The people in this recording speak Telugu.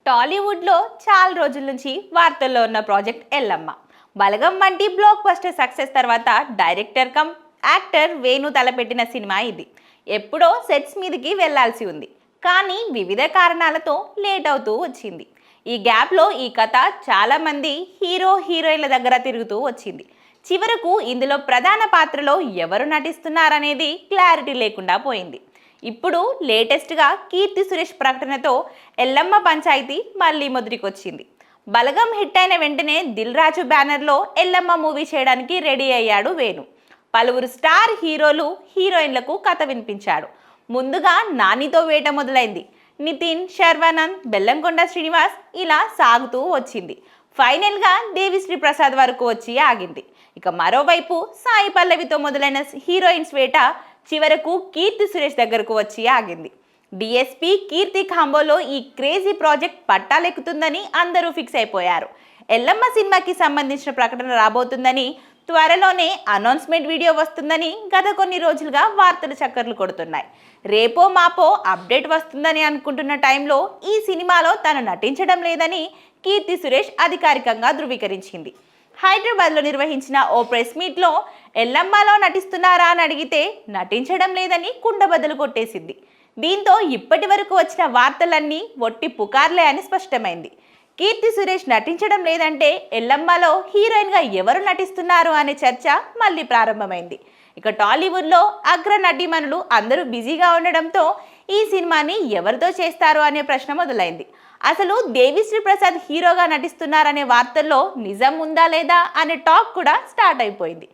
టాలీవుడ్లో చాలా రోజుల నుంచి వార్తల్లో ఉన్న ప్రాజెక్ట్ ఎల్లమ్మ. బలగం వంటి బ్లాక్ బస్టర్ సక్సెస్ తర్వాత డైరెక్టర్ కమ్ యాక్టర్ వేణు తలపెట్టిన సినిమా ఇది. ఎప్పుడో సెట్స్ మీదకి వెళ్లాల్సి ఉంది, కానీ వివిధ కారణాలతో లేట్ అవుతూ వచ్చింది. ఈ గ్యాప్లో ఈ కథ చాలా మంది హీరో హీరోయిన్ల దగ్గర తిరుగుతూ వచ్చింది. చివరకు ఇందులో ప్రధాన పాత్రలో ఎవరు నటిస్తున్నారనేది క్లారిటీ లేకుండా పోయింది. ఇప్పుడు లేటెస్ట్గా కీర్తి సురేష్ ప్రకటనతో ఎల్లమ్మ పంచాయతీ మళ్ళీ మొదటికొచ్చింది. బలగం హిట్ అయిన వెంటనే దిల్ రాజు బ్యానర్లో ఎల్లమ్మ మూవీ చేయడానికి రెడీ అయ్యాడు వేణు. పలువురు స్టార్ హీరోలు హీరోయిన్లకు కథ వినిపించాడు. ముందుగా నానితో వేట మొదలైంది. నితిన్, శర్వానంద్, బెల్లంకొండ శ్రీనివాస్ ఇలా సాగుతూ వచ్చింది. ఫైనల్గా దేవిశ్రీ ప్రసాద్ వరకు వచ్చి ఆగింది. ఇక మరోవైపు సాయి పల్లవితో మొదలైన హీరోయిన్స్ వేట చివరకు కీర్తి సురేష్ దగ్గరకు వచ్చి ఆగింది. డిఎస్పీ కీర్తి కాంబోలో ఈ క్రేజీ ప్రాజెక్ట్ పట్టాలెక్కుతుందని అందరూ ఫిక్స్ అయిపోయారు. ఎల్లమ్మ సినిమాకి సంబంధించిన ప్రకటన రాబోతుందని, త్వరలోనే అనౌన్స్మెంట్ వీడియో వస్తుందని గత కొన్ని రోజులుగా వార్తలు చక్కర్లు కొడుతున్నాయి. రేపో మాపో అప్డేట్ వస్తుందని అనుకుంటున్న టైంలో ఈ సినిమాలో తను నటించడం లేదని కీర్తి సురేష్ అధికారికంగా ధృవీకరించింది. హైదరాబాద్లో నిర్వహించిన ఓ ప్రెస్ మీట్లో ఎల్లమ్మలో నటిస్తున్నారా అని అడిగితే నటించడం లేదని కుండబద్దలు కొట్టేసింది. దీంతో ఇప్పటి వరకు వచ్చిన వార్తలన్నీ ఒట్టి పుకార్లే అని స్పష్టమైంది. కీర్తి సురేష్ నటించడం లేదంటే ఎల్లమ్మలో హీరోయిన్గా ఎవరు నటిస్తున్నారు అనే చర్చ మళ్ళీ ప్రారంభమైంది. ఇక టాలీవుడ్లో అగ్ర నటీమణులు అందరూ బిజీగా ఉండడంతో ఈ సినిమాని ఎవరితో చేస్తారు అనే ప్రశ్న మొదలైంది. అసలు దేవిశ్రీ ప్రసాద్ హీరోగా నటిస్తున్నారనే వార్తల్లో నిజం ఉందా లేదా అనే టాక్ కూడా స్టార్ట్ అయిపోయింది.